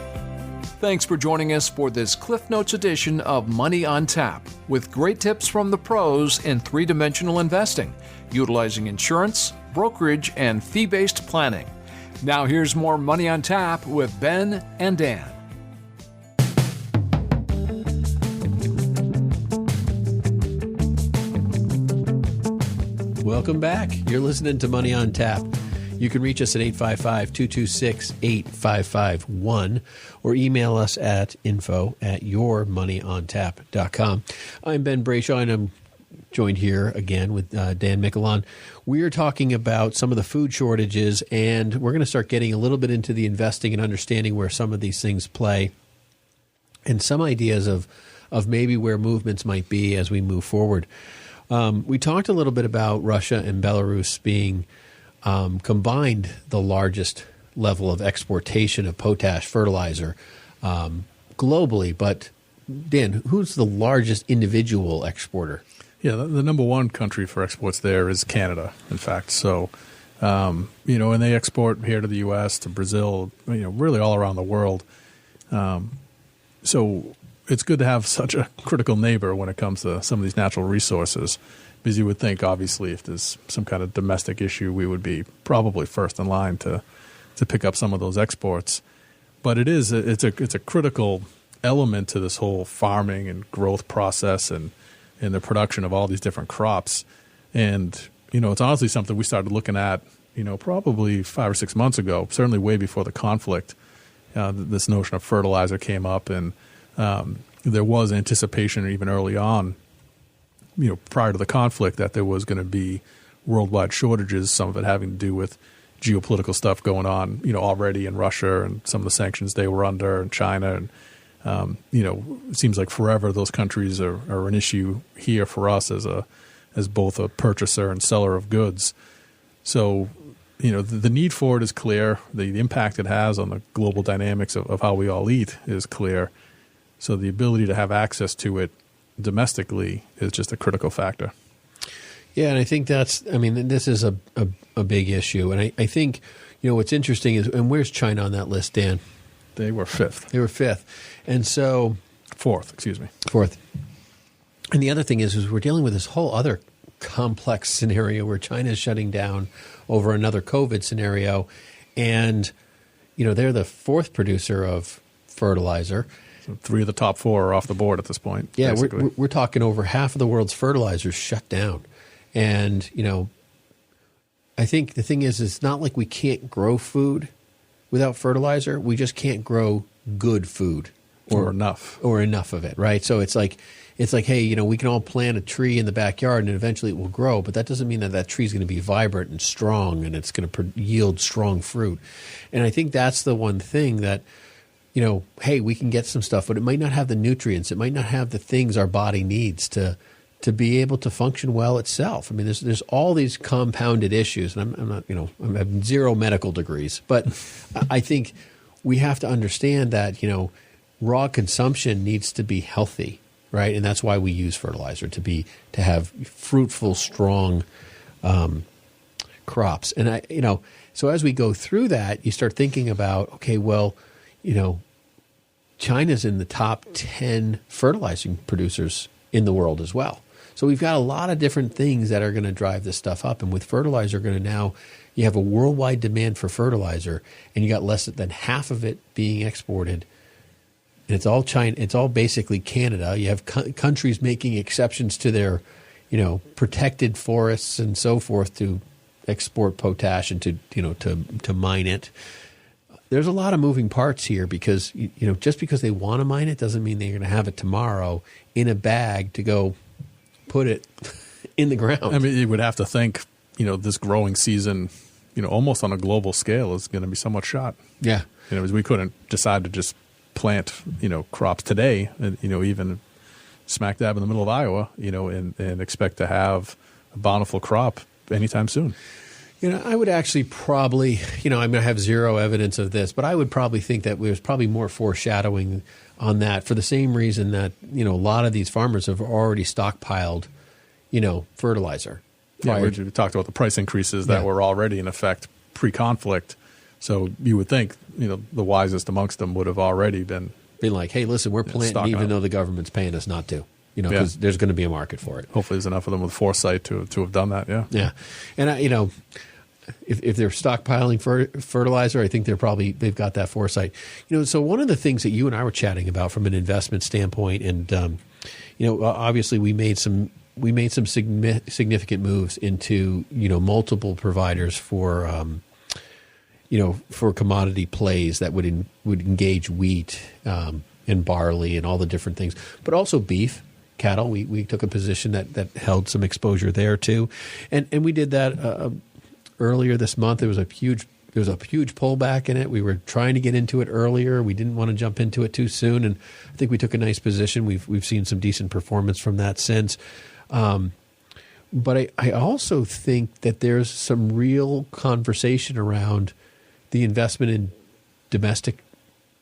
Thanks for joining us for this Cliff Notes edition of Money on Tap, with great tips from the pros in three-dimensional investing, utilizing insurance, brokerage, and fee-based planning. Now here's more Money on Tap with Ben and Dan. Welcome back. You're listening to Money on Tap. You can reach us at 855-226-8551 or email us at info@yourmoneyontap.com. I'm Ben Brayshaw, and I'm joined here again with Dan Michelon. We are talking about some of the food shortages, and we're going to start getting a little bit into the investing and understanding where some of these things play and some ideas of maybe where movements might be as we move forward. We talked a little bit about Russia and Belarus being combined the largest level of exportation of potash fertilizer globally. But, Dan, who's the largest individual exporter? Yeah, the number one country for exports there is Canada, in fact. So, and they export here to the U.S., to Brazil, really all around the world. So it's good to have such a critical neighbor when it comes to some of these natural resources, because you would think, obviously, if there's some kind of domestic issue, we would be probably first in line to pick up some of those exports. But it's a critical element to this whole farming and growth process and the production of all these different crops. And, it's honestly something we started looking at, probably 5 or 6 months ago, certainly way before the conflict. This notion of fertilizer came up, and there was anticipation even early on, prior to the conflict, that there was going to be worldwide shortages, some of it having to do with geopolitical stuff going on, already in Russia and some of the sanctions they were under, and China. And, it seems like forever those countries are an issue here for us as both a purchaser and seller of goods. So, the need for it is clear. The impact it has on the global dynamics of how we all eat is clear. So the ability to have access to it domestically is just a critical factor. Yeah, and I think this is a big issue. And I think, what's interesting is, and where's China on that list, Dan? They were fifth. And so... Fourth. And the other thing is we're dealing with this whole other complex scenario where China is shutting down over another COVID scenario. And, they're the fourth producer of fertilizer. So 3 of the top 4 are off the board at this point. Yeah, we're talking over half of the world's fertilizers shut down. And, I think the thing is, it's not like we can't grow food without fertilizer. We just can't grow good food or enough of it, right? So it's like, hey, we can all plant a tree in the backyard and eventually it will grow, but that doesn't mean that tree is going to be vibrant and strong and it's going to yield strong fruit. And I think that's the one thing that, hey, we can get some stuff, but it might not have the nutrients. It might not have the things our body needs to be able to function well itself. I mean, there's all these compounded issues, and I'm not, I have 0 medical degrees, but I think we have to understand that, raw consumption needs to be healthy, right? And that's why we use fertilizer to have fruitful, strong crops. And so as we go through that, you start thinking about, okay, well, China's in the top 10 fertilizing producers in the world as well. So we've got a lot of different things that are going to drive this stuff up. And with fertilizer, you have a worldwide demand for fertilizer, and you got less than half of it being exported. And it's all China. It's all basically Canada. You have countries making exceptions to their, protected forests and so forth to export potash and to mine it. There's a lot of moving parts here because, just because they want to mine it doesn't mean they're going to have it tomorrow in a bag to go put it in the ground. I mean, you would have to think, this growing season, almost on a global scale is going to be somewhat shot. Yeah. Because we couldn't decide to just plant, crops today, and, even smack dab in the middle of Iowa, and expect to have a bountiful crop anytime soon. I would actually probably, I have 0 evidence of this, but I would probably think that there's probably more foreshadowing on that for the same reason that, a lot of these farmers have already stockpiled, fertilizer. Yeah, we talked about the price increases that were already in effect pre-conflict. So you would think, the wisest amongst them would have already been like, hey, listen, we're planting even though the government's paying us not to. Because there's going to be a market for it. Hopefully there's enough of them with foresight to have done that, yeah. Yeah. And, if they're stockpiling fertilizer, I think they've got that foresight. So one of the things that you and I were chatting about from an investment standpoint, and, obviously we made some significant moves into, multiple providers for, for commodity plays that would engage wheat and barley and all the different things, but also beef. Cattle, we took a position that held some exposure there too, and we did that earlier this month. There was a huge pullback in it. We were trying to get into it earlier. We didn't want to jump into it too soon, and I think we took a nice position. We've seen some decent performance from that since. But I also think that there's some real conversation around the investment in domestic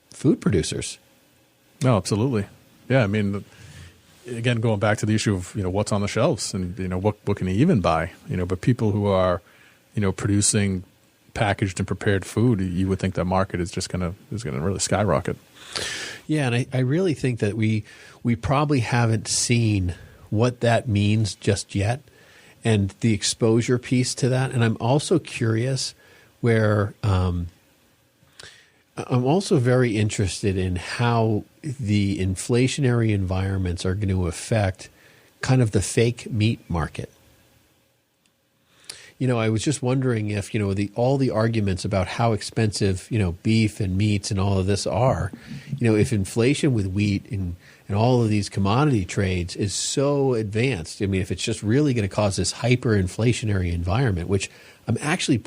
food producers. No, absolutely. Yeah, I mean, again, going back to the issue of, what's on the shelves and, what can you even buy? But people who are, producing packaged and prepared food, you would think that market is just going to really skyrocket. Yeah, and I really think that we probably haven't seen what that means just yet, and the exposure piece to that. And I'm also curious where I'm also very interested in how the inflationary environments are going to affect kind of the fake meat market. I was just wondering if, all the arguments about how expensive, beef and meats and all of this are, if inflation with wheat and all of these commodity trades is so advanced, I mean, if it's just really going to cause this hyperinflationary environment, which I'm actually,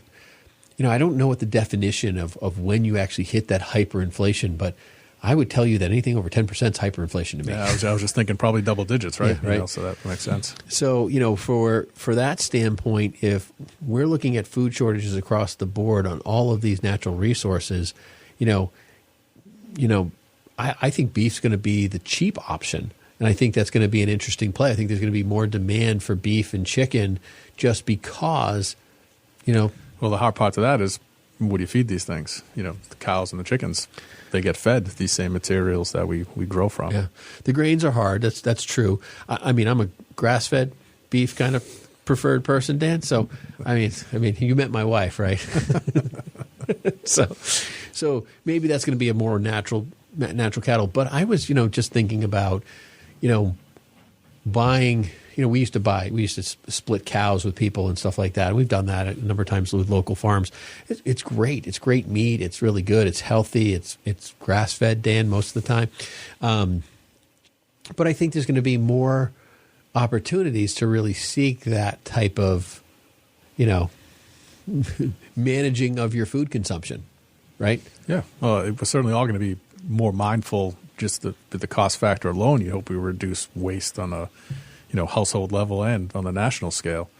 I don't know what the definition of when you actually hit that hyperinflation, but I would tell you that anything over 10% is hyperinflation to me. Yeah, I was just thinking probably double digits, right? Yeah, right. So that makes sense. So, for that standpoint, if we're looking at food shortages across the board on all of these natural resources, I think beef's going to be the cheap option. And I think that's going to be an interesting play. I think there's going to be more demand for beef and chicken just because, Well, the hard part to that is, what do you feed these things? The cows and the chickens, they get fed these same materials that we grow from. Yeah, the grains are hard. That's true. I mean, I'm a grass-fed beef kind of preferred person, Dan. So, I mean, you met my wife, right? So maybe that's going to be a more natural cattle. But I was, just thinking about, buying. We used to split cows with people and stuff like that. We've done that a number of times with local farms. It's great. It's great meat. It's really good. It's healthy. It's grass fed, Dan, most of the time. But I think there's going to be more opportunities to really seek that type of, managing of your food consumption, right? Yeah. Well, we're certainly all going to be more mindful. Just the cost factor alone, you hope we reduce waste on a household level and on the national scale.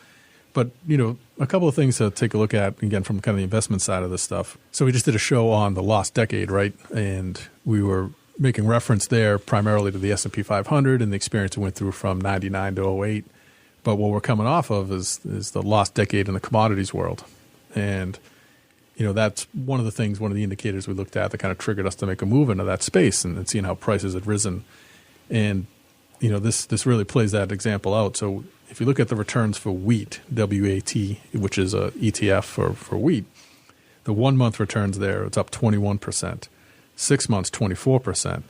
But, a couple of things to take a look at, again, from kind of the investment side of this stuff. So we just did a show on the lost decade, right? And we were making reference there primarily to the S&P 500 and the experience it went through from 99 to 08. But what we're coming off of is the lost decade in the commodities world. And, that's one of the indicators we looked at that kind of triggered us to make a move into that space and seeing how prices had risen. And this really plays that example out. So if you look at the returns for wheat, WAT, which is a ETF for wheat, the 1 month returns there, it's up 21%, 6 months, 24%,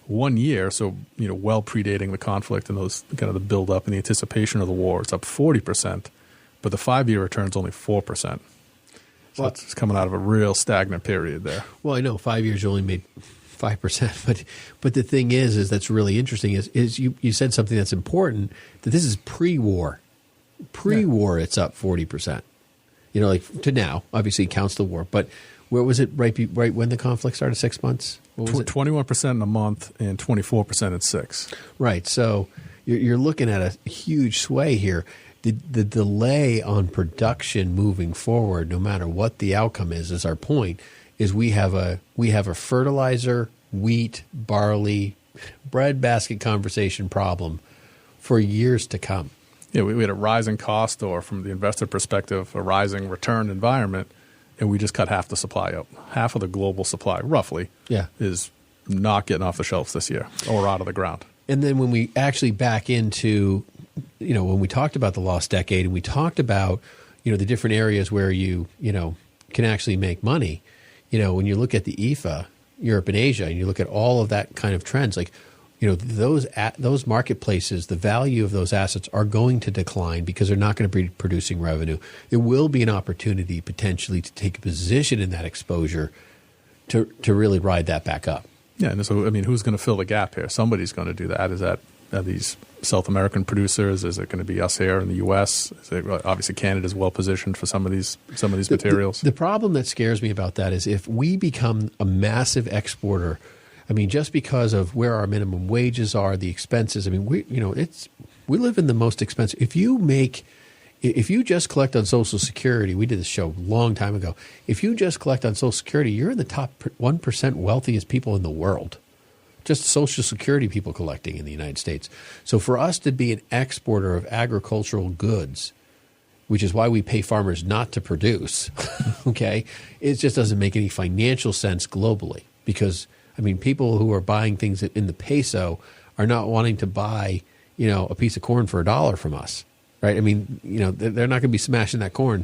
1 year. So, well predating the conflict and those kind of the build up and the anticipation of the war, it's up 40%, but the 5-year return's only 4%. So it's coming out of a real stagnant period there. Well, I know 5 years you only made 5%, but the thing is that's really interesting is you said something that's important, that this is pre-war. Pre-war, It's up 40%. Like to now, obviously it counts the war, but where was it right when the conflict started? 6 months? What was it? 21% in a month and 24% in 6. Right. So you're looking at a huge sway here. The delay on production moving forward, no matter what the outcome is our point. Is we have a fertilizer, wheat, barley, breadbasket conversation problem for years to come. Yeah, we had a rising cost, or from the investor perspective, a rising return environment, and we just cut half the supply out. Half of the global supply, roughly, is not getting off the shelves this year or out of the ground. And then when we actually back into, when we talked about the lost decade and we talked about, the different areas where you can actually make money. When you look at the IFA, Europe and Asia, and you look at all of that kind of trends, like, those marketplaces, the value of those assets are going to decline because they're not going to be producing revenue. There will be an opportunity potentially to take a position in that exposure to really ride that back up. Yeah, and so, who's going to fill the gap here? Somebody's going to do that. Is that these South American producers? Is it going to be us here in the U.S.? Obviously, Canada is well positioned for some of these materials. The problem that scares me about that is if we become a massive exporter, just because of where our minimum wages are, the expenses. We live in the most expensive. If you make If you just collect on Social Security, we did this show a long time ago. If you just collect on Social Security, you're in the top 1% wealthiest people in the world. Just Social Security people collecting in the United States. So for us to be an exporter of agricultural goods, which is why we pay farmers not to produce, okay, it just doesn't make any financial sense globally. Because, I mean, people who are buying things in the peso are not wanting to buy, a piece of corn for $1 from us. Right. I mean, they're not going to be smashing that corn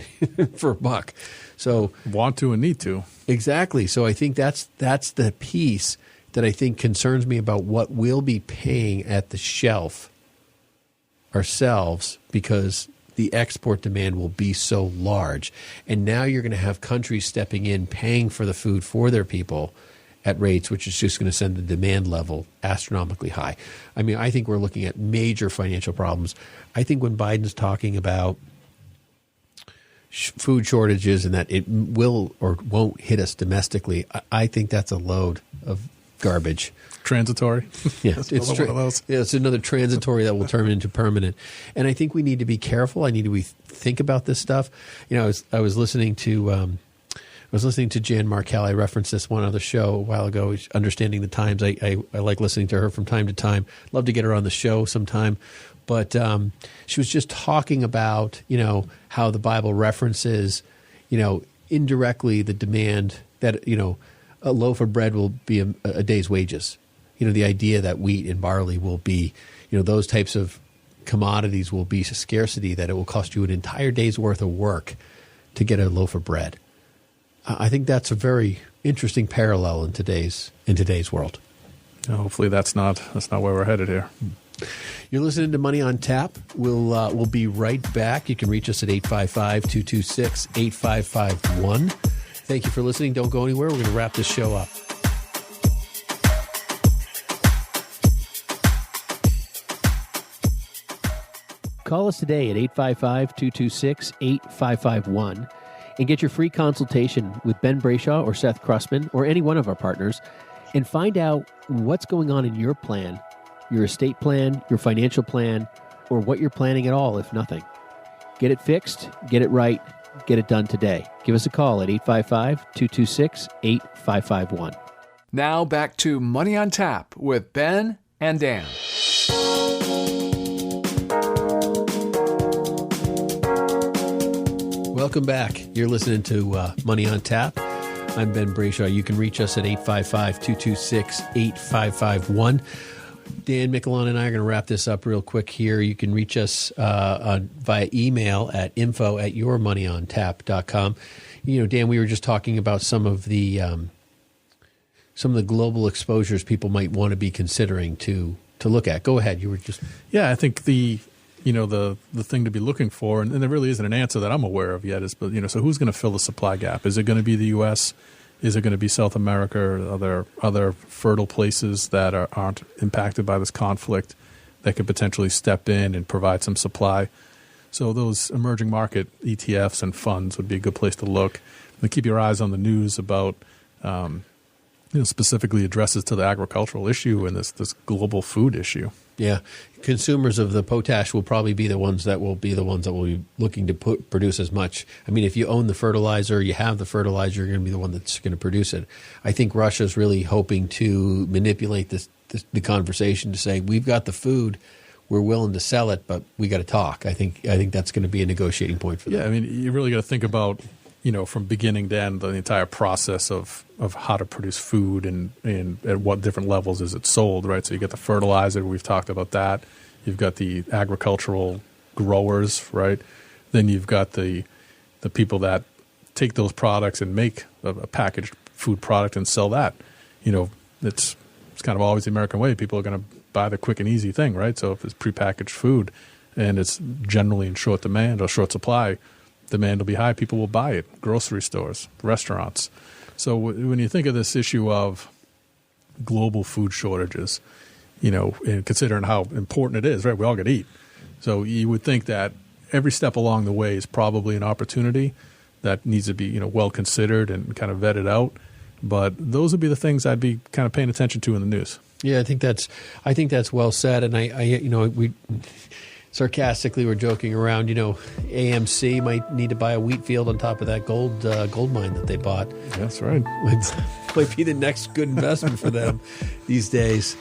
for $1. So want to and need to. Exactly. So I think that's the piece that I think concerns me about what we'll be paying at the shelf ourselves, because the export demand will be so large. And now you're going to have countries stepping in, paying for the food for their people at rates, which is just going to send the demand level astronomically high. I mean, I think we're looking at major financial problems. I think when Biden's talking about food shortages and that it will or won't hit us domestically, I think that's a load of garbage. Transitory. Yeah, it's another transitory that will turn into permanent. And I think we need to be careful. We think about this stuff. I was listening to Jan Markell. I referenced this one other show a while ago, Understanding the Times. I like listening to her from time to time. Love to get her on the show sometime. But she was just talking about, how the Bible references, indirectly the demand that, a loaf of bread will be a day's wages. The idea that wheat and barley will be, those types of commodities will be a scarcity, that it will cost you an entire day's worth of work to get a loaf of bread. I think that's a very interesting parallel in today's world. Hopefully that's not where we're headed here. You're listening to Money on Tap. We'll be right back. You can reach us at 855-226-8551. Thank you for listening. Don't go anywhere. We're going to wrap this show up. Call us today at 855-226-8551 and get your free consultation with Ben Brayshaw or Seth Krussman or any one of our partners, and find out what's going on in your plan, your estate plan, your financial plan, or what you're planning at all, if nothing. Get it fixed, get it right, get it done today. Give us a call at 855-226-8551. Now back to Money on Tap with Ben and Dan. Welcome back. You're listening to Money on Tap. I'm Ben Brayshaw. You can reach us at 855-226-8551. Dan Michelon and I are going to wrap this up real quick here. You can reach us via email at info@yourmoneyontap.com. Dan, we were just talking about some of the global exposures people might want to be considering to look at. Go ahead. You were just... Yeah, I think the thing to be looking for, and there really isn't an answer that I'm aware of yet, is, so who's going to fill the supply gap? Is it going to be the U.S.? Is it going to be South America or other fertile places that aren't impacted by this conflict that could potentially step in and provide some supply? So those emerging market ETFs and funds would be a good place to look. And keep your eyes on the news about specifically addresses to the agricultural issue and this global food issue. Yeah. Consumers of the potash will probably be the ones that will be looking to produce as much. I mean, if you own the fertilizer, you have the fertilizer, you're going to be the one that's going to produce it. I think Russia's really hoping to manipulate the conversation to say, we've got the food, we're willing to sell it, but we got to talk. I think that's going to be a negotiating point for them. Yeah, I mean, you really got to think about, from beginning to end, the entire process of how to produce food and at what different levels is it sold, right? So you get the fertilizer, we've talked about that. You've got the agricultural growers, right? Then you've got the people that take those products and make a packaged food product and sell that. It's kind of always the American way. People are going to buy the quick and easy thing, right? So if it's prepackaged food and it's generally in short demand or short supply, demand will be high. People will buy it. Grocery stores, restaurants. So when you think of this issue of global food shortages, and considering how important it is, right? We all got to eat. So you would think that every step along the way is probably an opportunity that needs to be, well considered and kind of vetted out. But those would be the things I'd be kind of paying attention to in the news. Yeah, I think that's well said. And sarcastically, we're joking around, AMC might need to buy a wheat field on top of that gold mine that they bought. That's right. Might be the next good investment for them these days.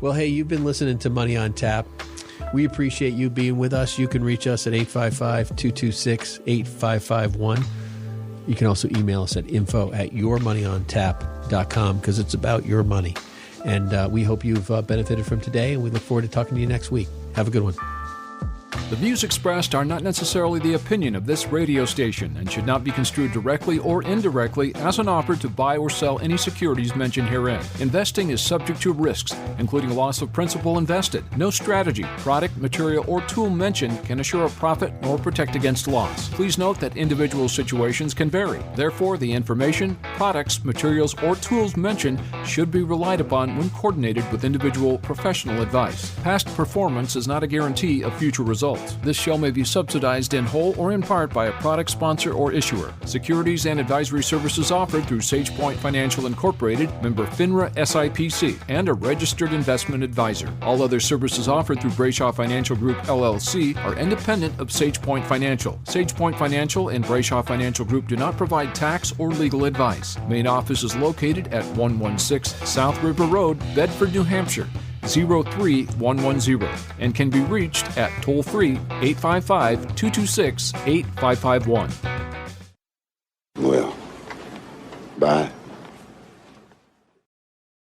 Well, hey, you've been listening to Money on Tap. We appreciate you being with us. You can reach us at 855-226-8551. You can also email us at info@yourmoneyontap.com because it's about your money. And we hope you've benefited from today, and we look forward to talking to you next week. Have a good one. The views expressed are not necessarily the opinion of this radio station and should not be construed directly or indirectly as an offer to buy or sell any securities mentioned herein. Investing is subject to risks, including loss of principal invested. No strategy, product, material, or tool mentioned can assure a profit nor protect against loss. Please note that individual situations can vary. Therefore, the information, products, materials, or tools mentioned should be relied upon when coordinated with individual professional advice. Past performance is not a guarantee of future results. This show may be subsidized in whole or in part by a product sponsor or issuer. Securities and advisory services offered through SagePoint Financial Incorporated, member FINRA SIPC, and a registered investment advisor. All other services offered through Brayshaw Financial Group LLC are independent of SagePoint Financial. SagePoint Financial and Brayshaw Financial Group do not provide tax or legal advice. Main office is located at 116 South River Road, Bedford, New Hampshire, 03110, and can be reached at toll-free 855-226-8551.